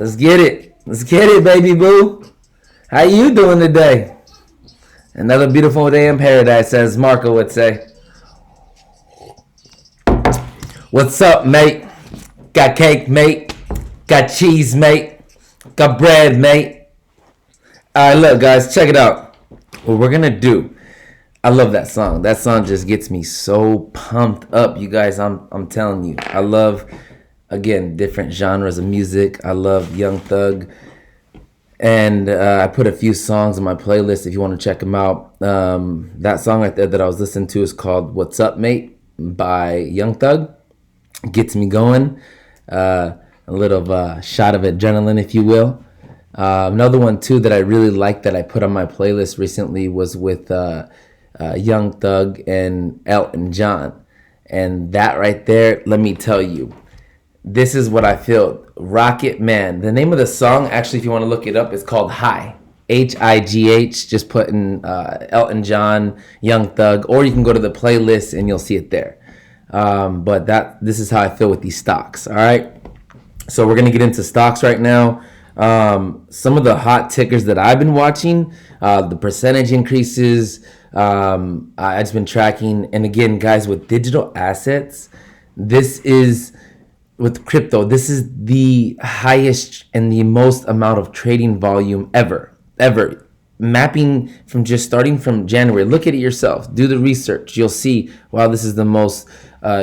Let's get it. Let's get it, baby boo. How you doing today? Another beautiful day in paradise, as Marco would say. What's up, mate? Got cake, mate. Got cheese, mate. Got bread, mate. All right, look, guys, check it out. What we're going to do. I love that song. That song just gets me so pumped up, you guys. I'm telling you. I love, again, different genres of music. I love Young Thug. And I put a few songs on my playlist if you want to check them out. That song right there that I was listening to is called What's Up, Mate by Young Thug. Gets me going. A little shot of adrenaline, if you will. Another one, too, that I really liked that I put on my playlist recently was with Young Thug and Elton John. And that right there, let me tell you, this is what I feel. Rocket Man. The name of the song, actually, if you want to look it up, is called High. H-I-G-H. Just put in Elton John, Young Thug, or you can go to the playlist and you'll see it there. But this is how I feel with these stocks. All right. So we're gonna get into stocks right now. Some of the hot tickers that I've been watching, the percentage increases. I've just been tracking, and again, guys, with digital assets, with crypto, this is the highest and the most amount of trading volume ever. Mapping from just starting from January. Look at it yourself. Do the research. You'll see, wow, this is the most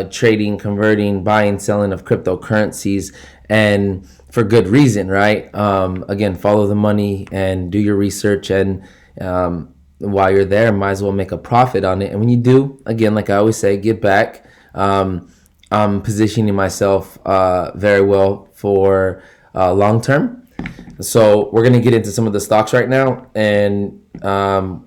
trading, converting, buying, selling of cryptocurrencies, and for good reason, right? Again, follow the money and do your research, and while you're there, might as well make a profit on it. And when you do, again, like I always say, get back. I'm positioning myself very well for long term. So we're going to get into some of the stocks right now, and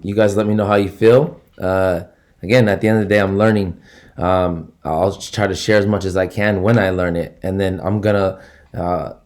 you guys let me know how you feel. Again, at the end of the day, I'm learning. I'll try to share as much as I can when I learn it, and then I'm going to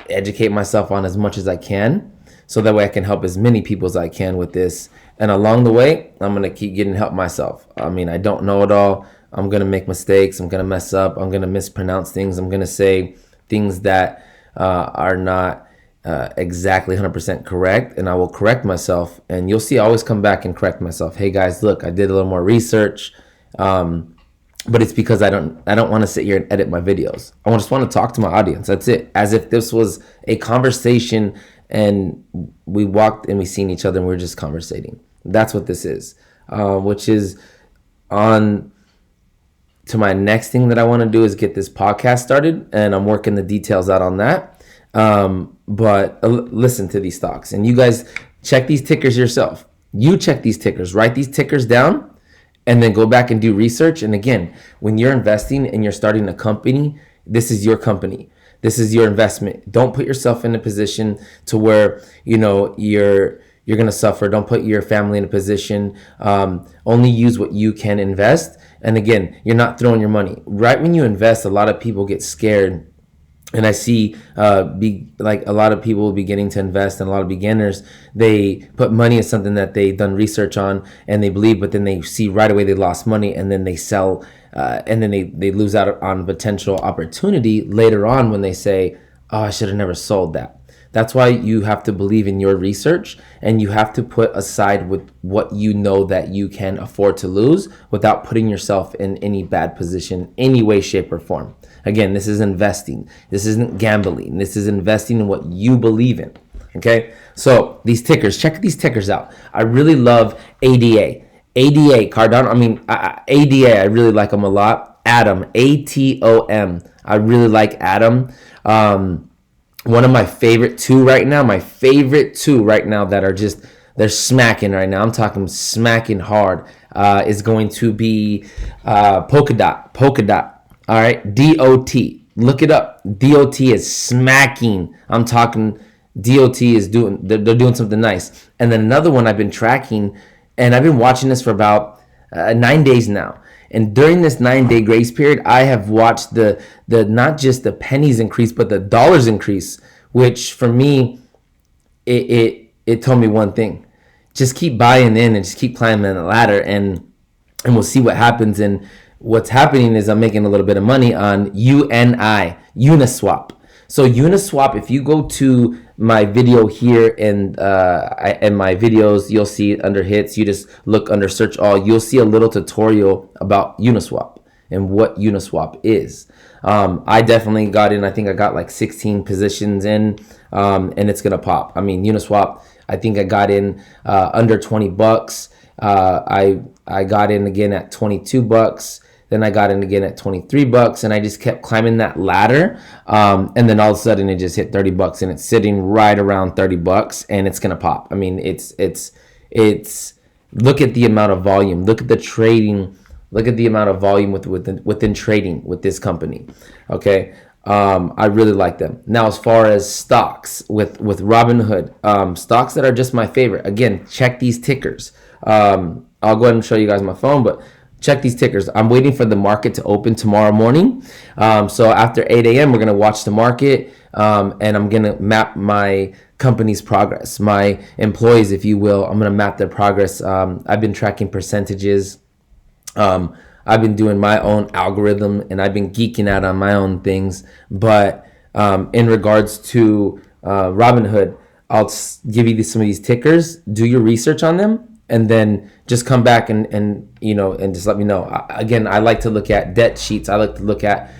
educate myself on as much as I can, so that way I can help as many people as I can with this. And along the way, I'm going to keep getting help myself. I mean, I don't know it all. I'm going to make mistakes. I'm going to mess up. I'm going to mispronounce things. I'm going to say things that are not exactly 100% correct, and I will correct myself. And you'll see I always come back and correct myself. Hey, guys, look, I did a little more research, but it's because I don't want to sit here and edit my videos. I just want to talk to my audience. That's it. As if this was a conversation and we walked and we seen each other and we're just conversating. That's what this is, which is on to my next thing that I want to do is get this podcast started, and I'm working the details out on that. But listen to these stocks, and you guys check these tickers yourself. You check these tickers, write these tickers down, and then go back and do research. And again, when you're investing and you're starting a company, this is your company. This is your investment. Don't put yourself in a position to where, you're going to suffer. Don't put your family in a position. Only use what you can invest. And again, you're not throwing your money. Right when you invest, a lot of people get scared. And I see a lot of people beginning to invest, and a lot of beginners, they put money in something that they've done research on and they believe, but then they see right away they lost money, and then they sell, and then they lose out on potential opportunity later on when they say, oh, I should have never sold that. That's why you have to believe in your research, and you have to put aside with what you know that you can afford to lose without putting yourself in any bad position, any way, shape, or form. Again, this is investing. This isn't gambling. This is investing in what you believe in. Okay? So these tickers, check these tickers out. I really love ADA. Cardano. ADA, I really like them a lot. Atom, ATOM. I really like Atom. One of my favorite two right now that are just, they're smacking right now. I'm talking smacking hard, is going to be Polka Dot. All right, DOT. Look it up. DOT is smacking. I'm talking DOT is they're doing something nice. And then another one I've been tracking, and I've been watching this for about 9 days now. And during this 9-day grace period, I have watched the not just the pennies increase, but the dollars increase, which for me, it told me one thing: just keep buying in and just keep climbing the ladder, and we'll see what happens. And what's happening is I'm making a little bit of money on UNI, Uniswap. So Uniswap, if you go to my video here and in my videos, you'll see under hits, you just look under search all, you'll see a little tutorial about Uniswap and what Uniswap is. I definitely got in, I think I got like 16 positions in, and it's gonna pop. I mean, Uniswap, I think I got in under 20 bucks. I got in again at 22 bucks. Then I got in again at 23 bucks, and I just kept climbing that ladder. And then all of a sudden it just hit 30 bucks, and it's sitting right around 30 bucks, and it's gonna pop. I mean, it's look at the amount of volume, look at the trading, look at the amount of volume within trading with this company. Okay. I really like them. Now, as far as stocks with Robinhood, stocks that are just my favorite. Again, check these tickers. I'll go ahead and show you guys my phone, but check these tickers. I'm waiting for the market to open tomorrow morning. So after 8 a.m., we're going to watch the market, and I'm going to map my company's progress, my employees, if you will. I'm going to map their progress. I've been tracking percentages. I've been doing my own algorithm, and I've been geeking out on my own things. But in regards to Robinhood, I'll give you some of these tickers. Do your research on them, and then just come back and just let me know. Again, I like to look at debt sheets. I like to look at,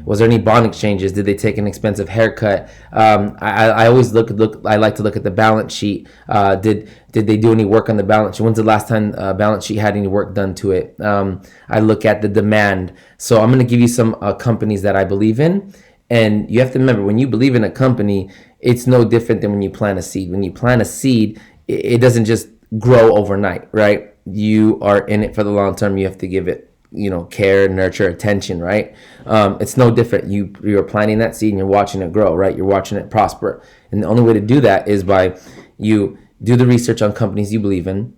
was there any bond exchanges? Did they take an expensive haircut? I always I like to look at the balance sheet. Did they do any work on the balance sheet? When's the last time balance sheet had any work done to it? I look at the demand. So I'm going to give you some companies that I believe in. And you have to remember, when you believe in a company, it's no different than when you plant a seed. When you plant a seed, it doesn't just grow overnight, right? You are in it for the long term. You have to give it, care, nurture, attention, right? It's no different. You're planting that seed and you're watching it grow, right? You're watching it prosper. And the only way to do that is by you do the research on companies you believe in,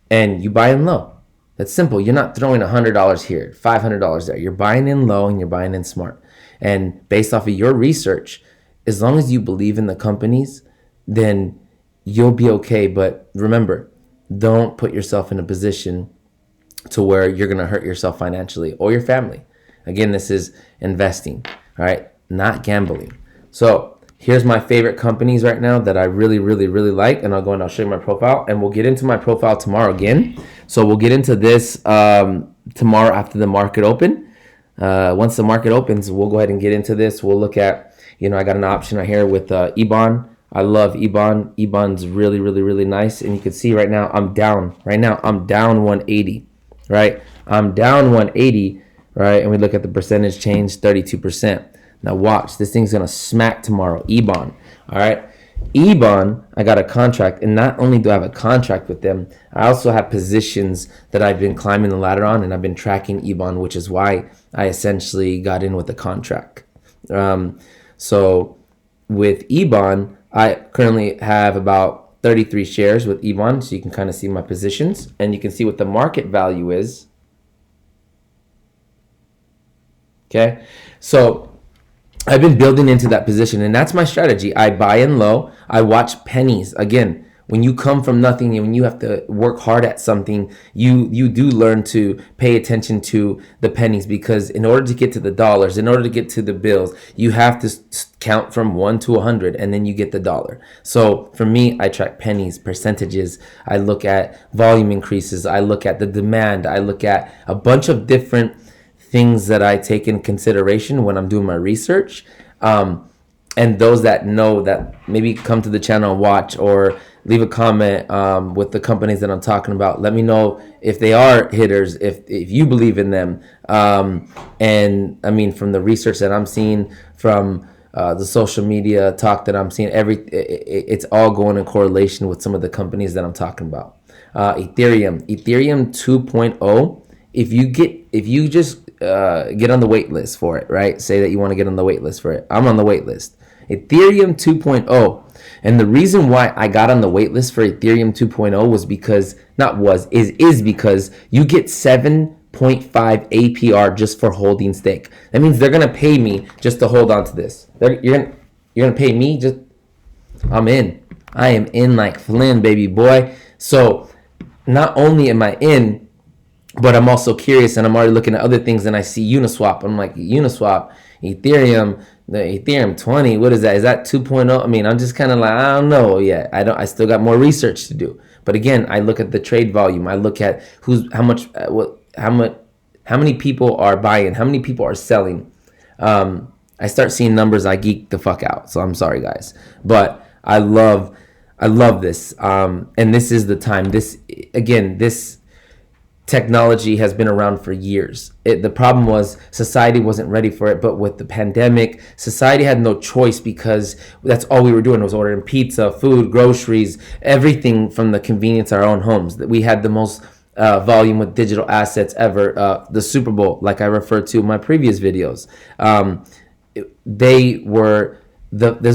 and you buy in low. That's simple. You're not throwing $100 here, $500 there. You're buying in low and you're buying in smart. And based off of your research, as long as you believe in the companies, then you'll be okay. But remember, don't put yourself in a position to where you're going to hurt yourself financially or your family. Again, this is investing, all right? Not gambling. So here's my favorite companies right now that I really, really, really like. And I'll go and I'll show you my profile. And we'll get into my profile tomorrow again. So we'll get into this tomorrow after the market open. Once the market opens, we'll go ahead and get into this. We'll look at, I got an option right here with EBON. I love EBON. EBON's really, really, really nice. And you can see right now I'm down. Right now I'm down 180, right? I'm down 180, right? And we look at the percentage change, 32%. Now watch, this thing's going to smack tomorrow. EBON, all right? EBON, I got a contract. And not only do I have a contract with them, I also have positions that I've been climbing the ladder on, and I've been tracking EBON, which is why I essentially got in with the contract. So with EBON, I currently have about 33 shares with EBON, so you can kind of see my positions, and you can see what the market value is. Okay, so I've been building into that position, and that's my strategy. I buy in low, I watch pennies. Again, when you come from nothing and when you have to work hard at something, you do learn to pay attention to the pennies, because in order to get to the dollars, in order to get to the bills, you have to count from 1 to 100 and then you get the dollar. So for me, I track pennies, percentages. I look at volume increases. I look at the demand. I look at a bunch of different things that I take in consideration when I'm doing my research. And those that know that, maybe come to the channel and watch, or leave a comment with the companies that I'm talking about. Let me know if they are hitters, if you believe in them. And I mean, from the research that I'm seeing, from the social media talk that I'm seeing, it's all going in correlation with some of the companies that I'm talking about. Ethereum 2.0. If you just get on the wait list for it, right? Say that you want to get on the wait list for it. I'm on the wait list. Ethereum 2.0. And the reason why I got on the wait list for Ethereum 2.0 was because, is because you get 7.5 APR just for holding stake. That means they're going to pay me just to hold on to this. You're going to pay me just, I'm in. I am in like Flynn, baby boy. So not only am I in, but I'm also curious, and I'm already looking at other things, and I see Uniswap. I'm like, Uniswap, Ethereum, The Ethereum 20, what is that? Is that 2.0? I mean, I'm just kind of like, I don't know yet. I still got more research to do. But again, I look at the trade volume. I look at how many people are buying, how many people are selling. I start seeing numbers, I geek the fuck out. So I'm sorry, guys, but I love this. And this is the time. This technology has been around for years. The problem was society wasn't ready for it. But with the pandemic, society had no choice, because that's all we were doing was ordering pizza, food, groceries, everything from the convenience of our own homes. We had the most volume with digital assets ever. The Super Bowl, like I referred to in my previous videos, this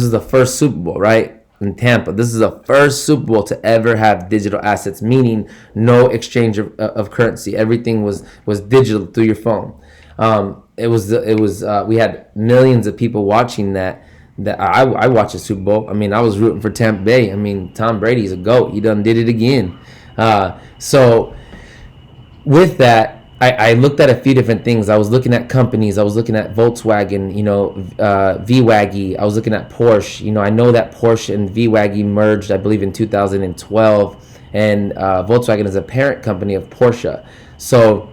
is the first Super Bowl, right? In Tampa. This is the first Super Bowl to ever have digital assets, meaning no exchange of currency. Everything was digital through your phone. We had millions of people watching that. I watched the Super Bowl. I mean, I was rooting for Tampa Bay. I mean, Tom Brady's a GOAT. He done did it again. So with that, I looked at a few different things. I was looking at companies. I was looking at Volkswagen, VWAG. I was looking at Porsche. I know that Porsche and VWAG merged, I believe, in 2012. And Volkswagen is a parent company of Porsche. So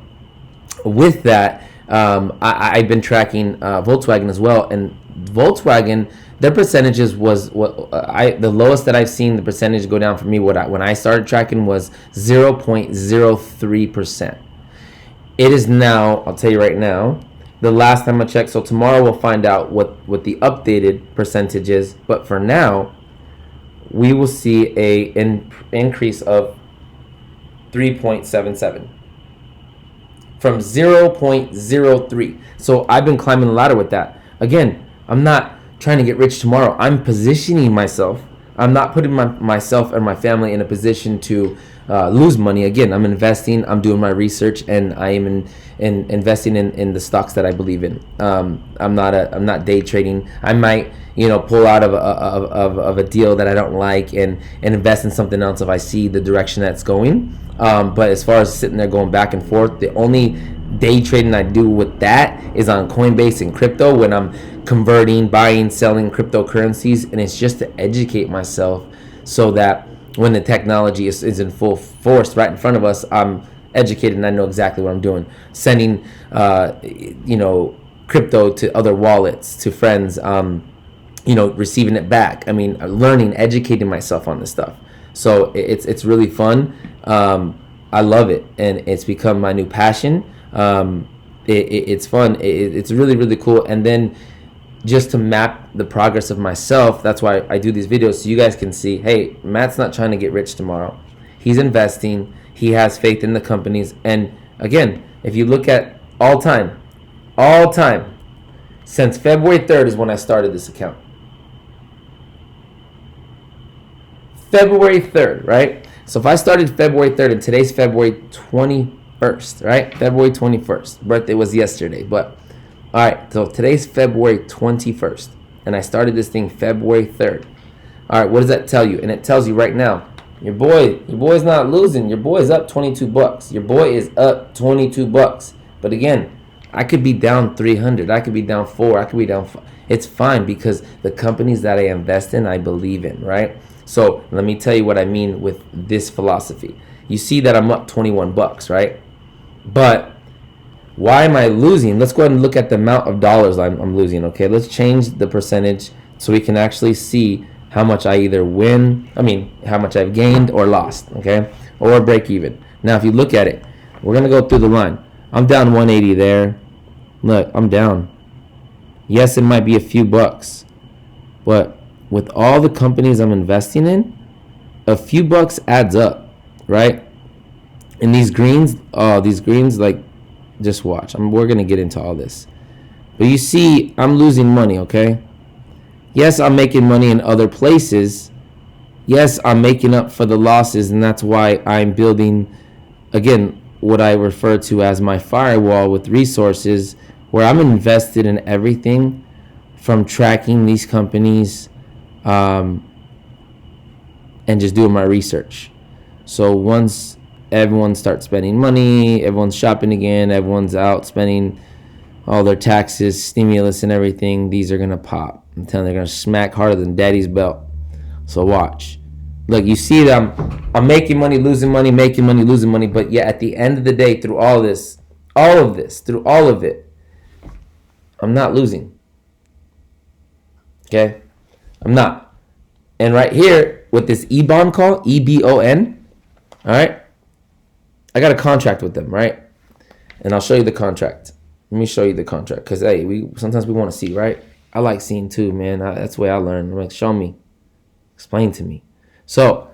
with that, I've been tracking Volkswagen as well. And Volkswagen, their percentages was the lowest that I've seen the percentage go down for me. When I started tracking was 0.03%. It is now, I'll tell you right now, the last time I checked. So tomorrow we'll find out what the updated percentage is. But for now, we will see an increase of 3.77 from 0.03. So I've been climbing the ladder with that. Again, I'm not trying to get rich tomorrow. I'm positioning myself. I'm not putting myself and my family in a position to lose money. Again, I'm investing. I'm doing my research, and I am investing in the stocks that I believe in. I'm not day trading. I might pull out of a deal that I don't like and invest in something else if I see the direction that's going. But as far as sitting there going back and forth, the only day trading I do with that is on Coinbase and crypto, when I'm converting, buying, selling cryptocurrencies, and it's just to educate myself so that when the technology is in full force right in front of us, I'm educated and I know exactly what I'm doing. Sending crypto to other wallets, to friends, receiving it back. I mean, learning, educating myself on this stuff. So it's really fun. I love it, and it's become my new passion. It's fun. It's really, really cool. And then just to map the progress of myself, that's why I do these videos, so you guys can see, hey, Matt's not trying to get rich tomorrow. He's investing. He has faith in the companies. And again, if you look at all time, since February 3rd is when I started this account. February 3rd, right? So if I started February 3rd and today's February 21st, right? February 21st. Birthday was yesterday, but all right, so today's February 21st, and I started this thing February 3rd. All right, what does that tell you? And it tells you right now, your boy's not losing. Your boy's up $22. Your boy is up $22. But again, I could be down 300. I could be down 4. I could be down 5. It's fine, because the companies that I invest in, I believe in, right? So let me tell you what I mean with this philosophy. You see that I'm up $21, right? But why am I losing? Let's go ahead and look at the amount of dollars I'm losing, okay? Let's change the percentage so we can actually see how much I either how much I've gained or lost, okay? Or break even. Now, if you look at it, we're going to go through the line. I'm down 180 there. Look, I'm down. Yes, it might be a few bucks, but with all the companies I'm investing in, a few bucks adds up, right? And these greens, like, just watch. We're going to get into all this. But you see, I'm losing money, okay? Yes, I'm making money in other places. Yes, I'm making up for the losses, and that's why I'm building, again, what I refer to as my firewall with resources, where I'm invested in everything from tracking these companies and just doing my research. So once everyone starts spending money, everyone's shopping again, everyone's out spending all their taxes, stimulus, and everything, these are gonna pop. I'm telling you, they're gonna smack harder than daddy's belt. So watch. Look, you see that I'm making money, losing money, making money, losing money, but yet at the end of the day, through all of this, through all of it, I'm not losing. Okay? I'm not. And right here, with this EBON call, EBON, all right? I got a contract with them, right? And I'll show you the contract. Let me show you the contract. Because, hey, sometimes we want to see, right? I like seeing too, man. That's the way I learn. I'm like, show me. Explain to me. So,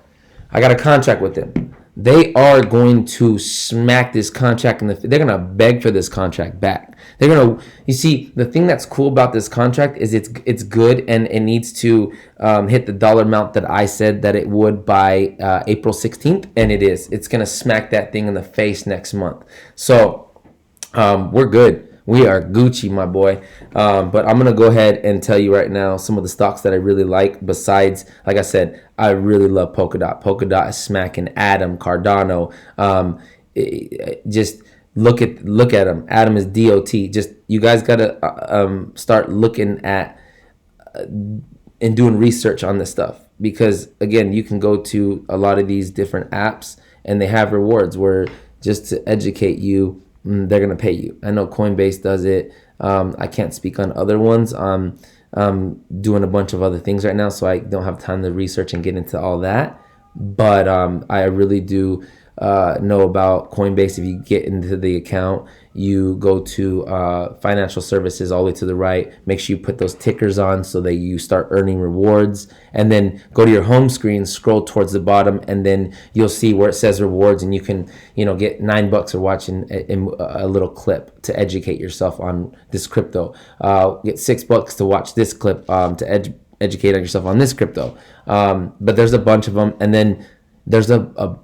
I got a contract with them. They are going to smack this contract, and they're going to beg for this contract back. They're going to, you see, the thing that's cool about this contract is it's good, and it needs to hit the dollar amount that I said that it would by April 16th, and it is. It's going to smack that thing in the face next month. So, we're good. We are Gucci, my boy. But I'm going to go ahead and tell you right now some of the stocks that I really like. Besides, like I said, I really love Polkadot. Polkadot is smacking Atom, Cardano. Just look at them. Atom is DOT. Just you guys got to start looking at and doing research on this stuff. Because, again, you can go to a lot of these different apps and they have rewards where just to educate you, they're going to pay you. I know Coinbase does it. I can't speak on other ones. I'm doing a bunch of other things right now, so I don't have time to research and get into all that. But I really do know about Coinbase. If you get into the account, you go to financial services all the way to the right. Make sure you put those tickers on so that you start earning rewards. And then go to your home screen, scroll towards the bottom, and then you'll see where it says rewards, and you can, get $9 for watching a little clip to educate yourself on this crypto. Get $6 to watch this clip to educate yourself on this crypto. But there's a bunch of them, and then there's a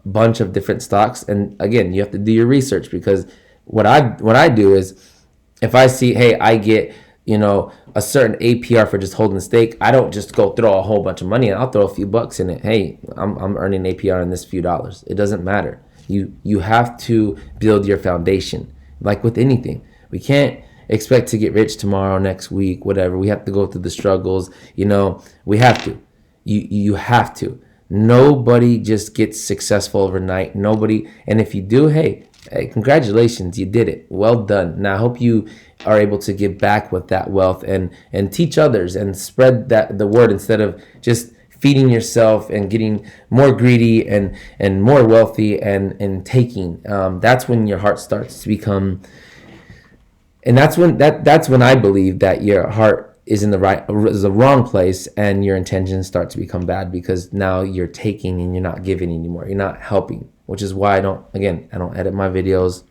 bunch of different stocks. And again, you have to do your research, because what I do is, if I see, hey, I get a certain APR for just holding the stake, I don't just go throw a whole bunch of money. I'll throw a few bucks in it. Hey, I'm earning APR on this few dollars. It doesn't matter. You have to build your foundation. Like with anything, we can't expect to get rich tomorrow, next week, whatever. We have to go through the struggles. We have to. You have to. Nobody just gets successful overnight. Nobody. And if you do, hey, congratulations, you did it. Well done. Now I hope you are able to give back with that wealth and teach others and spread the word, instead of just feeding yourself and getting more greedy and more wealthy and taking. That's when your heart starts to become, and that's when I believe that your heart is in the wrong place, and your intentions start to become bad, because now you're taking and you're not giving anymore. You're not helping, which is why I don't edit my videos.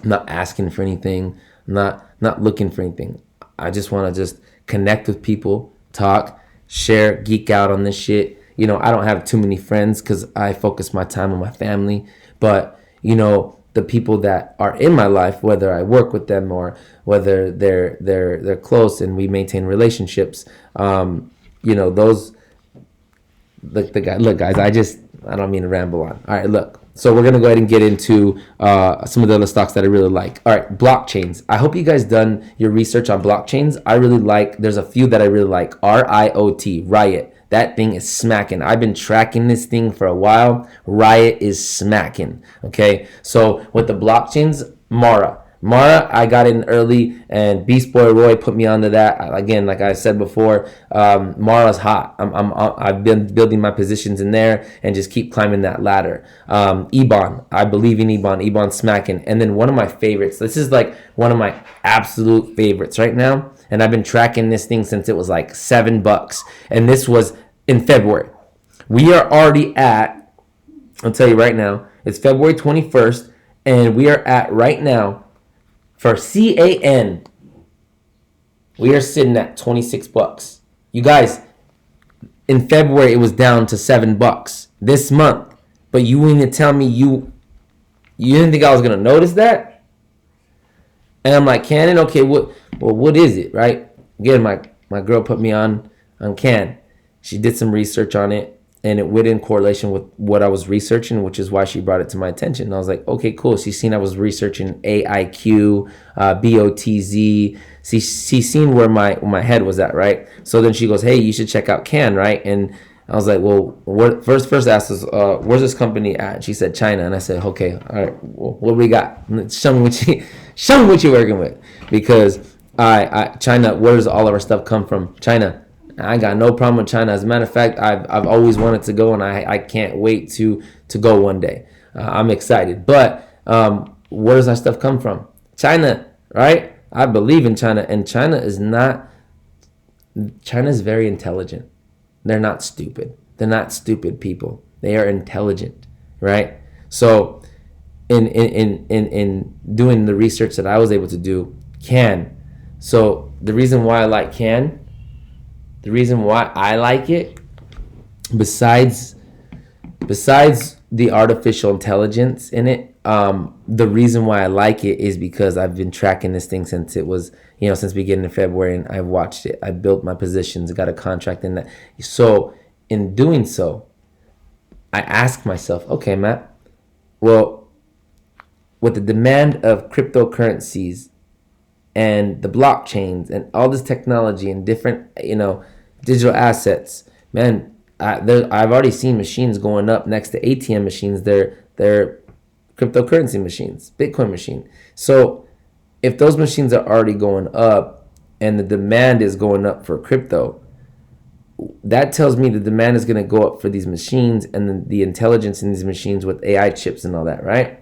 I'm not asking for anything. I'm not looking for anything. I just want to just connect with people, talk, share, geek out on this shit. I don't have too many friends because I focus my time on my family, but the people that are in my life, whether I work with them or whether they're close and we maintain relationships, those, look guys, I don't mean to ramble on. All right, look. So we're going to go ahead and get into some of the other stocks that I really like. All right, blockchains. I hope you guys done your research on blockchains. There's a few that I really like. RIOT, Riot. That thing is smacking. I've been tracking this thing for a while. Riot is smacking. Okay, so with the blockchains, Mara, I got in early, and Beast Boy Roy put me onto that. Again, like I said before, Mara's hot. I've been building my positions in there and just keep climbing that ladder. Ebon, I believe in Ebon. Ebon's smacking. And then one of my favorites. This is like one of my absolute favorites right now, and I've been tracking this thing since it was like $7, and this was in February. We are already at, I'll tell you right now, it's February 21st, and we are at right now, for CAN, we are sitting at $26. You guys, in February it was down to $7 this month, but you mean to tell me you didn't think I was gonna notice that? And I'm like, Canon, okay, what is it, right? Again, my girl put me on Can. She did some research on it, and it went in correlation with what I was researching, which is why she brought it to my attention. And I was like, okay, cool. She's seen I was researching AIQ, BOTZ. She's seen where my head was at, right? So then she goes, hey, you should check out Can, right? And I was like, well, first asked us, where's this company at? She said China, and I said, okay, all right, well, what do we got? Show me what you're working with, because China, where does all of our stuff come from? China. I got no problem with China. As a matter of fact, I've always wanted to go, and I can't wait to go one day. I'm excited. But where does our stuff come from? China, right? I believe in China, and China is very intelligent. They're not stupid. They're not stupid people. They are intelligent, right? So in doing the research that I was able to do, so the reason why I like the reason why I like it, besides the artificial intelligence in it, the reason why I like it is because I've been tracking this thing since it was, since beginning of February, and I've watched it. I built my positions, got a contract in that. So in doing so, I ask myself, okay, Matt, well, with the demand of cryptocurrencies and the blockchains and all this technology and different, digital assets, man, I've already seen machines going up next to ATM machines. They're cryptocurrency machines, Bitcoin machine. So if those machines are already going up and the demand is going up for crypto, that tells me the demand is going to go up for these machines and the intelligence in these machines with AI chips and all that, right?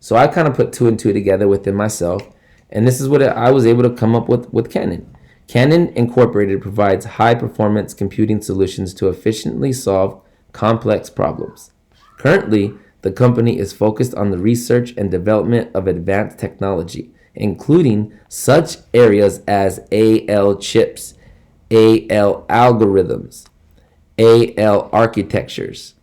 So I kind of put two and two together within myself, and this is what I was able to come up with Cannon. Cannon Incorporated provides high-performance computing solutions to efficiently solve complex problems. Currently, the company is focused on the research and development of advanced technology, including such areas as AL chips, AL algorithms, AL architectures,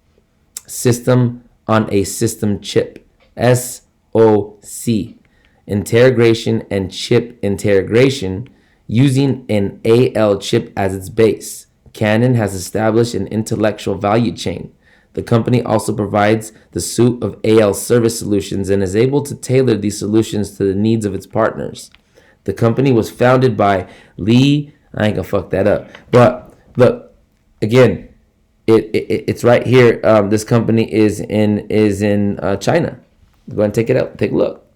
system on a system chip, SoC, integration and chip integration using an AL chip as its base. Cannon has established an intellectual value chain. The company also provides the suite of AL service solutions and is able to tailor these solutions to the needs of its partners. The company was founded by Lee. I ain't gonna fuck that up. But look, again, it's right here. This company is in China. Go ahead and take it out. Take a look.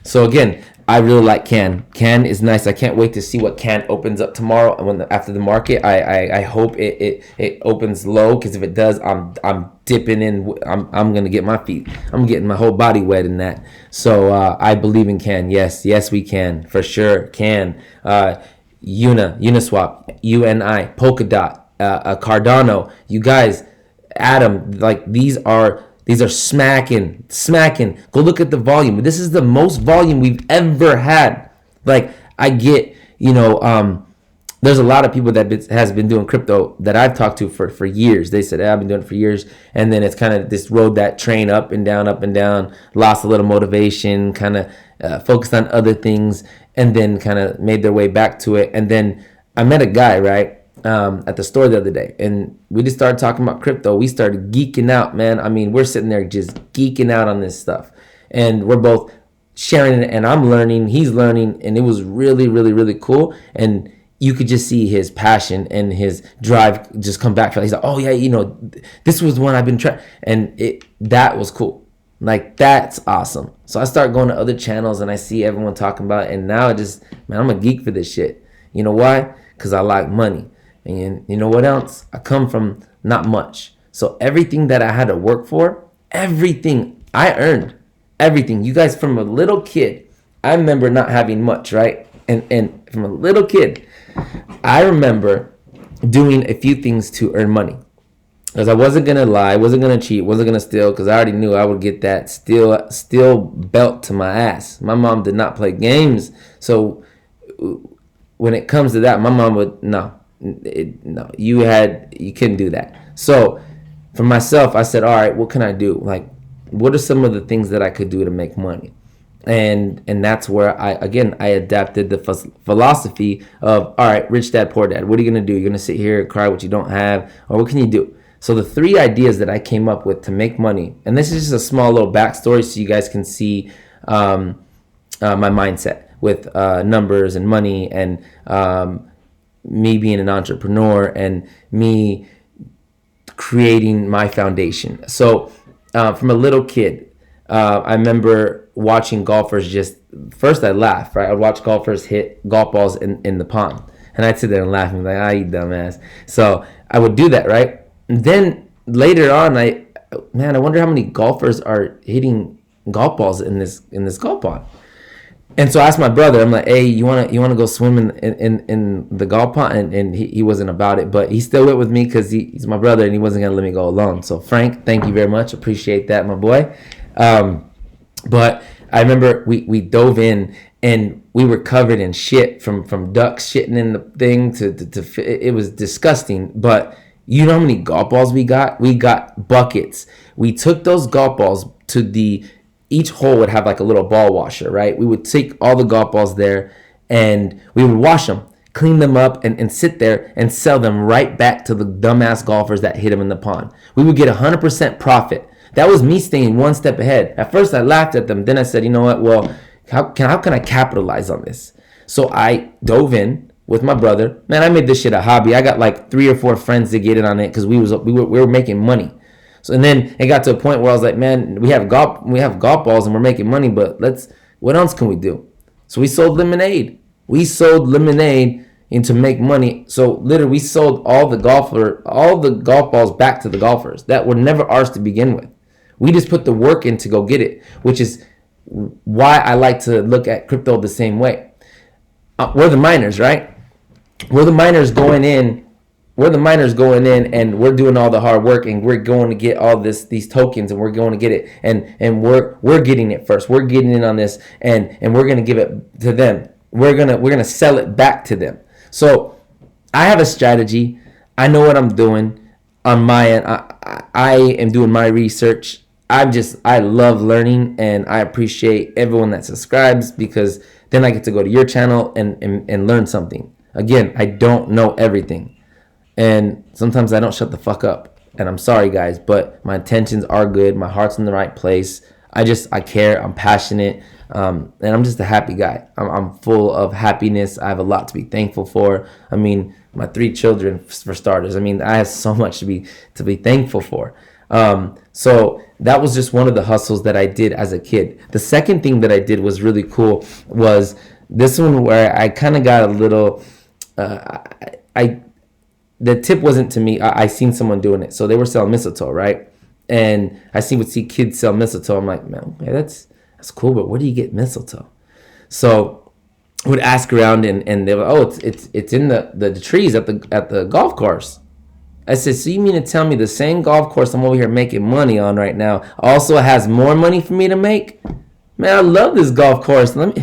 So again, I really like Can. Can is nice. I can't wait to see what Can opens up tomorrow. And after the market, I hope it opens low, because if it does, I'm dipping in. I'm gonna get my feet. I'm getting my whole body wet in that. So I believe in Can. Yes, we can for sure. Can Uniswap, UNI, Polkadot, Cardano. You guys, Atom. Like these are smacking. Go look at the volume. This is the most volume we've ever had. Like I get, there's a lot of people that has been doing crypto that I've talked to for years. They said, hey, I've been doing it for years. And then it's kind of this rode that train up and down, lost a little motivation, kind of focused on other things, and then kind of made their way back to it. And then I met a guy, right? At the store the other day, and we just started talking about crypto. We started geeking out, man. I mean, we're sitting there just geeking out on this stuff, and we're both sharing it, and I'm learning, he's learning, and it was really, really, really cool. And you could just see his passion and his drive just come back. He's like, oh yeah, this was the one I've been trying, and that was cool. Like, that's awesome. So I start going to other channels, and I see everyone talking about it, and now I'm a geek for this shit. You know why? Because I like money. And you know what else? I come from not much. So everything that I had to work for, everything I earned, everything. You guys, from a little kid, I remember not having much, right? And from a little kid, I remember doing a few things to earn money. Because I wasn't going to lie, wasn't going to cheat, wasn't going to steal, because I already knew I would get that steel belt to my ass. My mom did not play games. So when it comes to that, my mom would, no, you couldn't do that. So for myself, I said, all right, what can I do? Like, what are some of the things that I could do to make money? And that's where I adapted the philosophy of, all right, rich dad, poor dad. What are you gonna do? You're gonna sit here and cry what you don't have, or what can you do? So the three ideas that I came up with to make money, and this is just a small little backstory so you guys can see my mindset with numbers and money, and me being an entrepreneur, and me creating my foundation. So from a little kid, I remember watching golfers just, first I laughed, right? I'd watch golfers hit golf balls in the pond. And I'd sit there and laugh and be like, you dumbass. So I would do that, right? And then later on, I wonder how many golfers are hitting golf balls in this golf pond. And so I asked my brother, I'm like, hey, you wanna go swim in the golf pond? And he wasn't about it, but he still went with me because he's my brother and he wasn't gonna let me go alone. So Frank, thank you very much. Appreciate that, my boy. But I remember we dove in and we were covered in shit from ducks shitting in the thing to it was disgusting. But you know how many golf balls we got? We got buckets. We took those golf balls to each hole would have like a little ball washer, right? We would take all the golf balls there and we would wash them, clean them up, and sit there and sell them right back to the dumbass golfers that hit them in the pond. We would get 100% profit. That was me staying one step ahead. At first I laughed at them. Then I said, you know what? Well, how can I capitalize on this? So I dove in with my brother. Man, I made this shit a hobby. I got like 3 or 4 friends to get in on it because we were making money. So, and then it got to a point where I was like, man, we have golf balls and we're making money, but what else can we do? So we sold lemonade. We sold lemonade and to make money. So literally we sold all the golf balls back to the golfers that were never ours to begin with. We just put the work in to go get it, which is why I like to look at crypto the same way. We're the miners, right? We're the miners going in and we're doing all the hard work and we're going to get all these tokens and we're going to get it and we're getting it first. We're getting in on this and we're going to give it to them. We're going to sell it back to them. So I have a strategy. I know what I'm doing on my end. I am doing my research. I love learning and I appreciate everyone that subscribes because then I get to go to your channel and learn something. Again, I don't know everything. And sometimes I don't shut the fuck up. And I'm sorry, guys, but my intentions are good. My heart's in the right place. I care. I'm passionate. And I'm just a happy guy. I'm full of happiness. I have a lot to be thankful for. I mean, my 3 children, for starters. I mean, I have so much to be thankful for. So that was just one of the hustles that I did as a kid. The second thing that I did was really cool was this one where I kind of got a little, the tip wasn't to me. I seen someone doing it. So they were selling mistletoe, right? And I would see kids sell mistletoe. I'm like, man, okay, that's cool, but where do you get mistletoe? So I would ask around and they were, oh, it's in the trees at the golf course. I said, so you mean to tell me the same golf course I'm over here making money on right now also has more money for me to make? Man, I love this golf course. Let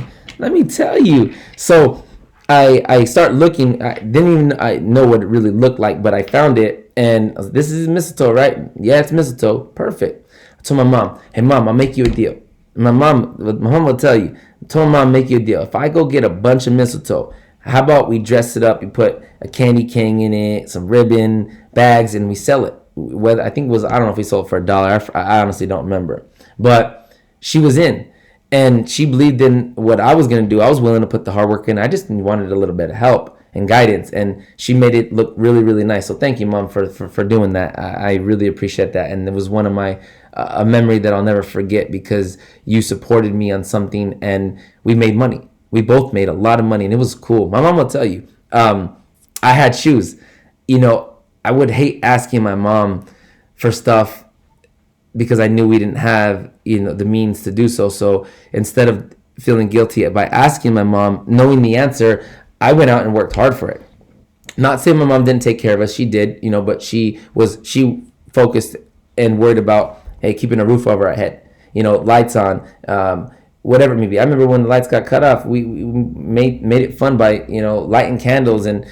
me tell you. So I start looking. I didn't even know what it really looked like, but I found it, and this is mistletoe, right? Yeah, it's mistletoe. Perfect. I told my mom, hey, Mom, I'll make you a deal. My mom will tell you. I told my mom, make you a deal. If I go get a bunch of mistletoe, how about we dress it up? You put a candy cane in it, some ribbon, bags, and we sell it. Whether I don't know if we sold it for $1. I honestly don't remember. But she was in. And she believed in what I was going to do. I was willing to put the hard work in. I just wanted a little bit of help and guidance. And she made it look really, really nice. So thank you, Mom, for doing that. I really appreciate that. And it was one of my, a memory that I'll never forget because you supported me on something and we made money. We both made a lot of money and it was cool. My mom will tell you, I had shoes. You know, I would hate asking my mom for stuff because I knew we didn't have, the means to do so. So instead of feeling guilty by asking my mom, knowing the answer, I went out and worked hard for it. Not saying my mom didn't take care of us. She did, but she focused and worried about, hey, keeping a roof over our head, lights on, whatever it may be. I remember when the lights got cut off, we made it fun by, lighting candles and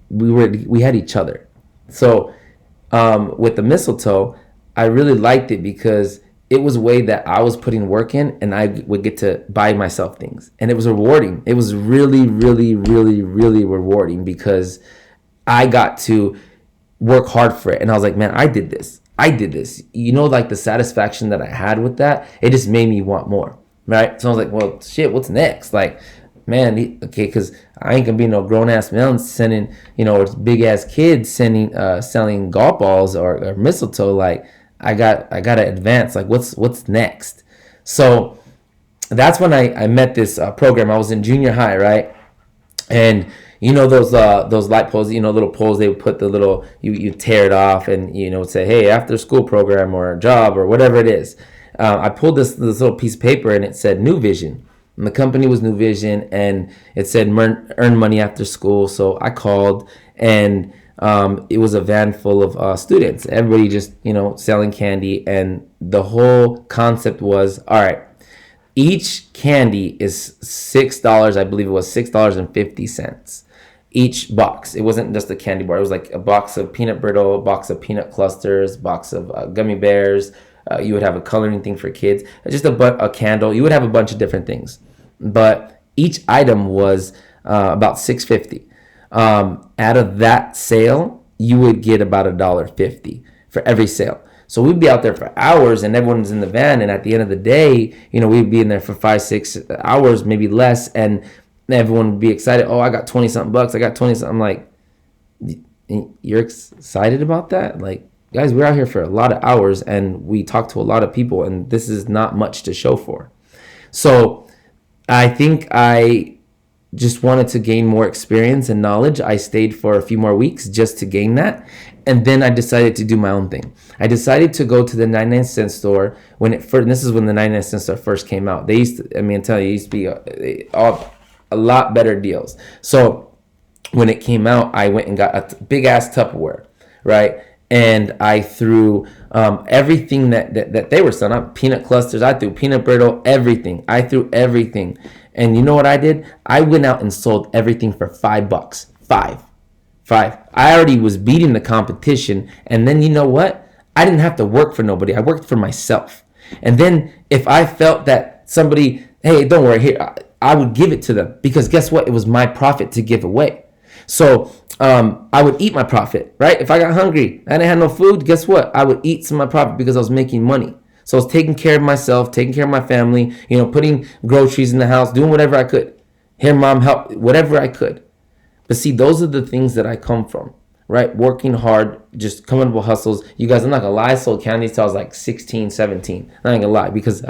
we had each other. So with the mistletoe, I really liked it because it was a way that I was putting work in, and I would get to buy myself things. And it was rewarding. It was really, really, really, really rewarding because I got to work hard for it. And I was like, man, I did this. I did this. You know, like the satisfaction that I had with that, it just made me want more, right? So I was like, well, shit, what's next? Like, man, okay, because I ain't gonna be no grown ass man sending, or big ass kids sending, selling golf balls or mistletoe. Like, I gotta advance. Like, what's next? So that's when I met this program. I was in junior high, right? And those light poles, little poles, they would put the little, you tear it off and would say, hey, after school program or a job or whatever it is. I pulled this little piece of paper and it said New Vision. And the company was New Vision, and it said earn money after school. So I called, and it was a van full of students. Everybody just selling candy, and the whole concept was, all right, each candy is $6. I believe it was $6.50 each box. It wasn't just a candy bar. It was like a box of peanut brittle, a box of peanut clusters, box of gummy bears. You would have a coloring thing for kids, just a candle. You would have a bunch of different things, but each item was about $6.50. Out of that sale, you would get about $1.50 for every sale. So we'd be out there for hours, and everyone's in the van. And at the end of the day, we'd be in there for 5-6 hours, maybe less, and everyone would be excited. Oh, I got 20 something bucks. I got 20 something. I'm like, you're excited about that? Like, guys, we're out here for a lot of hours, and we talk to a lot of people, and this is not much to show for. So I think I just wanted to gain more experience and knowledge. I stayed for a few more weeks just to gain that. And then I decided to do my own thing. I decided to go to the 99-cent store when it first, and this is when the 99-cent store first came out. They used to, I'm telling you, it used to be a lot better deals. So when it came out, I went and got a big ass Tupperware, right? And I threw everything that they were selling. Peanut clusters, I threw peanut brittle, everything. I threw everything. And you know what I did? I went out and sold everything for $5. Five. I already was beating the competition. And then you know what? I didn't have to work for nobody. I worked for myself. And then if I felt that somebody, hey, don't worry, here, I would give it to them. Because guess what? It was my profit to give away. So I would eat my profit, right? If I got hungry, I didn't have no food, guess what? I would eat some of my profit because I was making money. So I was taking care of myself, taking care of my family, putting groceries in the house, doing whatever I could. Here, mom, help, whatever I could. But see, those are the things that I come from, right? Working hard, just coming up with hustles. You guys, I'm not going to lie, I sold candy till I was like 16, 17. I'm not going to lie because,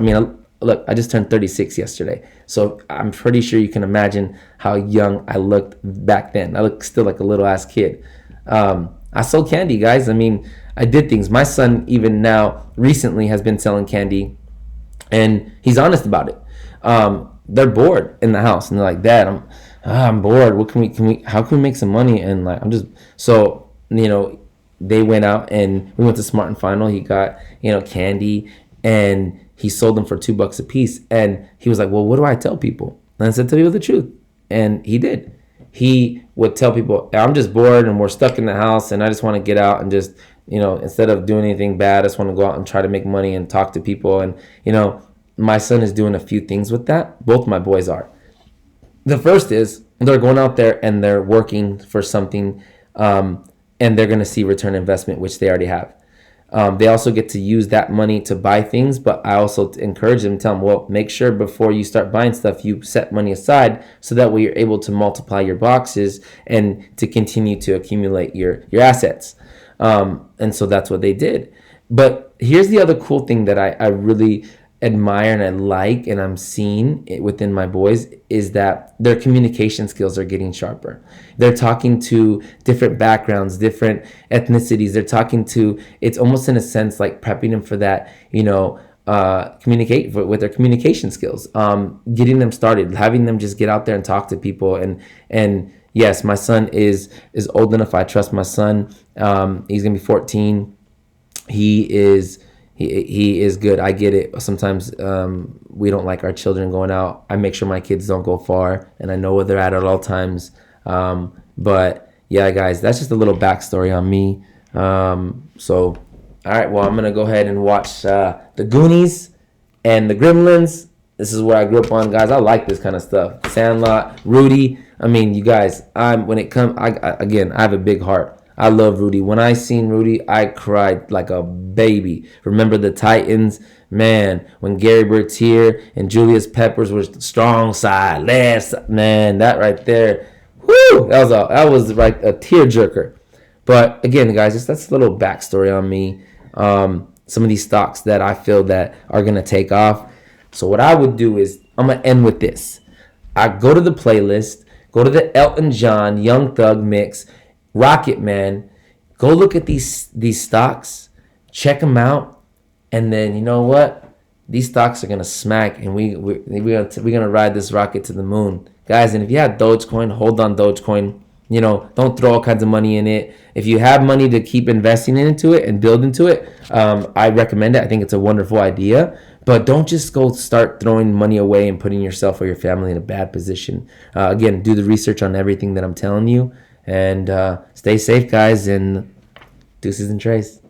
look, I just turned 36 yesterday. So I'm pretty sure you can imagine how young I looked back then. I look still like a little ass kid. I sold candy, guys. I did things. My son, even now, recently has been selling candy, and he's honest about it. They're bored in the house, and they're like, Dad, I'm bored. What how can we make some money? And like, so they went out and we went to Smart and Final. He got, candy, and he sold them for $2 a piece. And he was like, well, what do I tell people? And I said, tell people the truth. And he did. He would tell people, I'm just bored and we're stuck in the house and I just want to get out and just, instead of doing anything bad, I just want to go out and try to make money and talk to people. And, my son is doing a few things with that. Both my boys are. The first is they're going out there and they're working for something, and they're going to see return investment, which they already have. They also get to use that money to buy things, but I also encourage them, tell them, well, make sure before you start buying stuff, you set money aside so that way you're able to multiply your boxes and to continue to accumulate your assets. And so that's what they did. But here's the other cool thing that I really admire and I like and I'm seeing within my boys is that their communication skills are getting sharper. They're talking to different backgrounds, different ethnicities. They're talking to, it's almost in a sense like prepping them for that, communicate with their communication skills, getting them started, having them just get out there and talk to people. And yes, my son is old enough. I trust my son. He's gonna be 14. He is good. I get it. Sometimes we don't like our children going out. I make sure my kids don't go far, and I know where they're at all times. But yeah, guys, that's just a little backstory on me. So All right, well, I'm going to go ahead and watch The Goonies and The Gremlins. This is where I grew up on, guys. I like this kind of stuff. Sandlot, Rudy. I mean, you guys, when it comes, again, I have a big heart. I love Rudy. When I seen Rudy, I cried like a baby. Remember the Titans? Man, when Gary Bertier and Julius Peppers were strong side, left side, man, that right there, whoo, that was like a tearjerker. But again, guys, that's a little backstory on me. Some of these stocks that I feel that are gonna take off. So what I would do is I'm gonna end with this. I go to the playlist, go to the Elton John Young Thug mix, Rocket Man. Go look at these stocks, check them out, and then you know what? These stocks are gonna smack, and we're gonna ride this rocket to the moon, guys. And if you have Dogecoin, hold on Dogecoin. You know, don't throw all kinds of money in it. If you have money to keep investing into it and build into it, I recommend it. I think it's a wonderful idea. But don't just go start throwing money away and putting yourself or your family in a bad position. Again, do the research on everything that I'm telling you. And stay safe, guys, and deuces and trays.